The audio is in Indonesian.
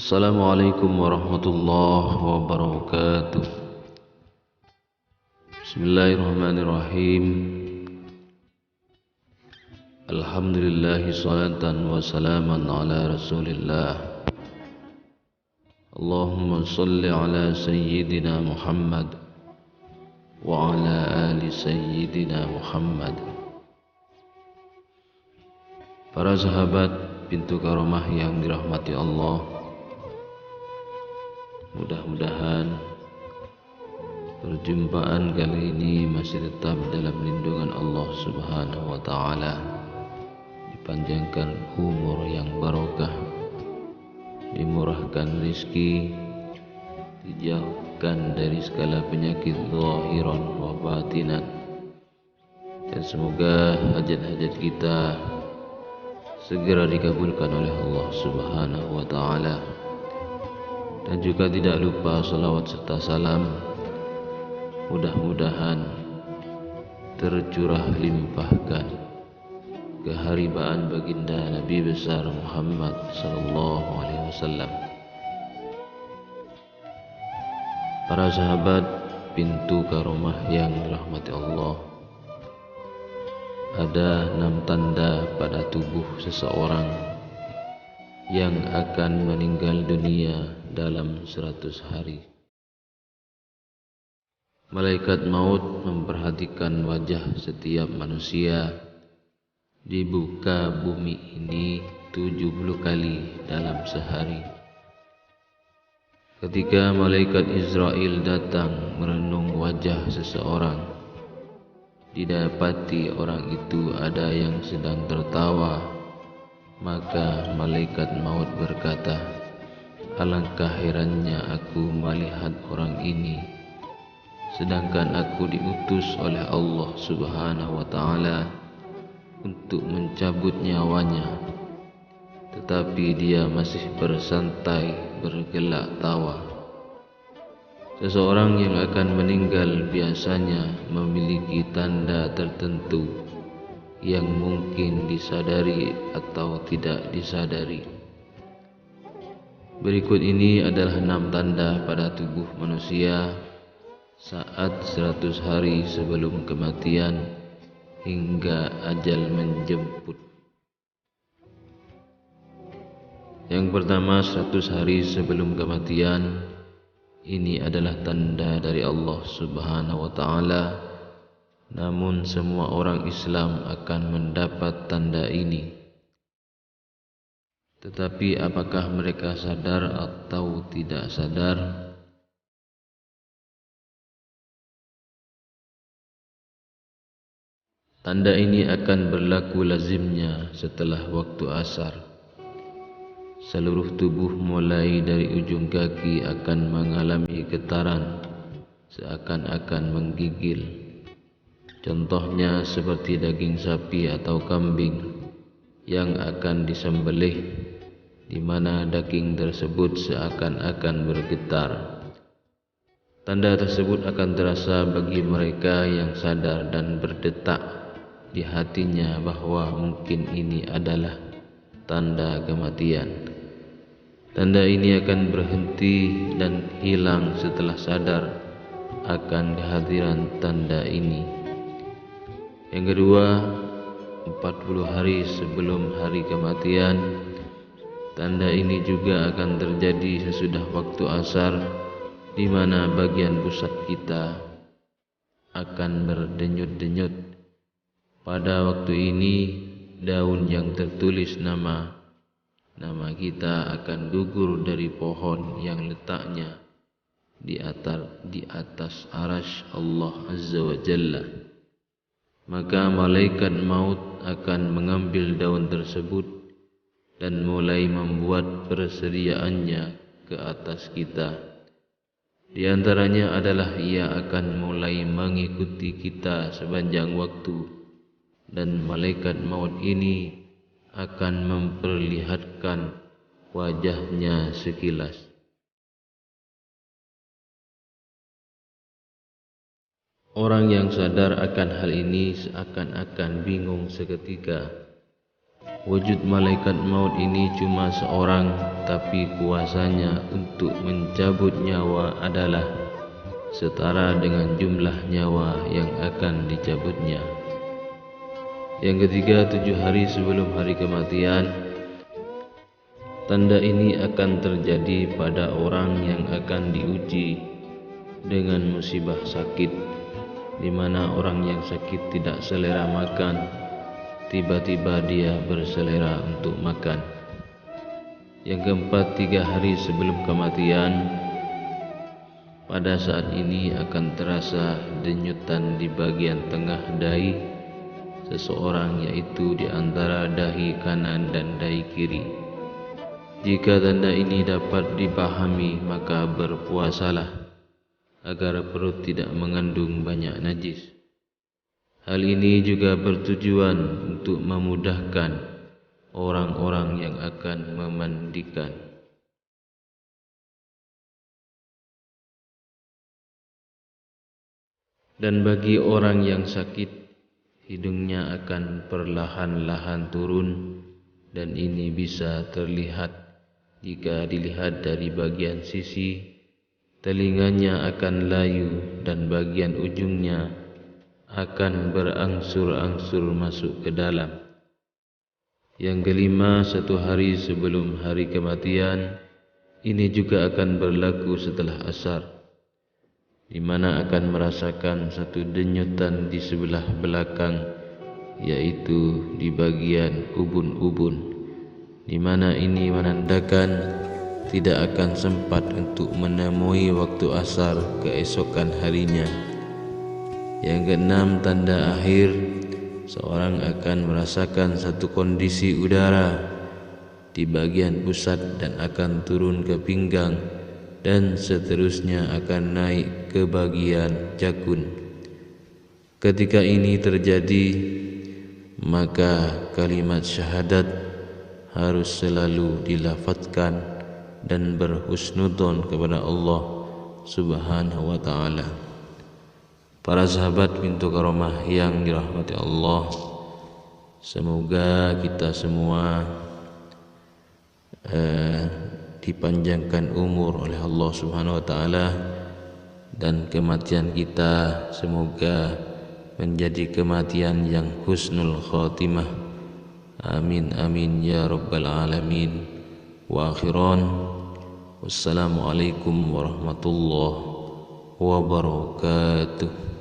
Assalamualaikum warahmatullahi wabarakatuh. Bismillahirrahmanirrahim. Alhamdulillahi salatan wa salaman ala rasulillah. Allahumma salli ala sayyidina Muhammad wa ala ali sayyidina Muhammad. Para sahabat pintu karomah yang dirahmati Allah, mudah-mudahan perjumpaan kali ini masih tetap dalam lindungan Allah Subhanahu wa taala. Dipanjangkan umur yang barokah, dimurahkan rizki, dijauhkan dari segala penyakit zahiran wa batinan, dan semoga hajat-hajat kita segera dikabulkan oleh Allah Subhanahu wa taala. Dan juga tidak lupa salawat serta salam mudah-mudahan tercurah limpahkan keharibaan baginda Nabi besar Muhammad sallallahu alaihi wasallam. Para sahabat pintu karomah yang dirahmati Allah, ada 6 tanda pada tubuh seseorang yang akan meninggal dunia dalam 100 hari. Malaikat maut memperhatikan wajah setiap manusia di muka bumi ini 70 kali dalam sehari. Ketika malaikat Israel datang merenung wajah seseorang, didapati orang itu ada yang sedang tertawa, maka malaikat maut berkata, "Alangkah herannya aku melihat orang ini, sedangkan aku diutus oleh Allah Subhanahu wa taala untuk mencabut nyawanya, tetapi dia masih bersantai bergelak tawa." Seseorang yang akan meninggal biasanya memiliki tanda tertentu yang mungkin disadari atau tidak disadari. Berikut ini adalah 6 tanda pada tubuh manusia saat 100 hari sebelum kematian hingga ajal menjemput. Yang pertama, 100 hari sebelum kematian. Ini adalah tanda dari Allah Subhanahu wa taala, namun semua orang Islam akan mendapat tanda ini. Tetapi apakah mereka sadar atau tidak sadar? Tanda ini akan berlaku lazimnya setelah waktu asar. Seluruh tubuh mulai dari ujung kaki akan mengalami getaran seakan-akan menggigil. Contohnya seperti daging sapi atau kambing yang akan disembelih, di mana daging tersebut seakan-akan bergetar. Tanda tersebut akan terasa bagi mereka yang sadar dan berdetak di hatinya bahwa mungkin ini adalah tanda kematian. Tanda ini akan berhenti dan hilang setelah sadar akan kehadiran tanda ini. Yang kedua, 40 hari sebelum hari kematian. Tanda ini juga akan terjadi sesudah waktu asar, di mana bagian pusat kita akan berdenyut-denyut. Pada waktu ini, daun yang tertulis nama kita akan gugur dari pohon yang letaknya di atas arasy Allah Azza wa Jalla. Maka malaikat maut akan mengambil daun tersebut dan mulai membuat persediaannya ke atas kita. Di antaranya adalah ia akan mulai mengikuti kita sepanjang waktu, dan malaikat maut ini akan memperlihatkan wajahnya sekilas. Orang yang sadar akan hal ini seakan-akan bingung seketika. Wujud malaikat maut ini cuma seorang, tapi kuasanya untuk mencabut nyawa adalah setara dengan jumlah nyawa yang akan dicabutnya. Yang ketiga, 7 hari sebelum hari kematian. Tanda ini akan terjadi pada orang yang akan diuji dengan musibah sakit, di mana orang yang sakit tidak selera makan, tiba-tiba dia berselera untuk makan. Yang keempat, 3 hari sebelum kematian. Pada saat ini akan terasa denyutan di bagian tengah dahi seseorang, yaitu di antara dahi kanan dan dahi kiri. Jika tanda ini dapat dipahami, maka berpuasalah agar perut tidak mengandung banyak najis. Hal ini juga bertujuan untuk memudahkan orang-orang yang akan memandikan. Dan bagi orang yang sakit, hidungnya akan perlahan-lahan turun, dan ini bisa terlihat jika dilihat dari bagian sisi. Telinganya akan layu dan bagian ujungnya akan berangsur-angsur masuk ke dalam. Yang kelima, 1 hari sebelum hari kematian. Ini juga akan berlaku setelah asar, di mana akan merasakan satu denyutan di sebelah belakang, yaitu di bagian ubun-ubun, di mana ini menandakan tidak akan sempat untuk menemui waktu asar keesokan harinya. Yang keenam, tanda akhir. Seorang akan merasakan satu kondisi udara di bagian pusat dan akan turun ke pinggang, dan seterusnya akan naik ke bagian jakun. Ketika ini terjadi, maka kalimat syahadat harus selalu dilafadzkan dan berhusnudzon kepada Allah Subhanahu wa ta'ala. Para sahabat pintu karomah yang dirahmati Allah, semoga kita semua dipanjangkan umur oleh Allah Subhanahu wa ta'ala, dan kematian kita semoga menjadi kematian yang husnul khatimah. Amin amin ya rabbal alamin. Wa akhiran, wassalamualaikum warahmatullahi wabarakatuh.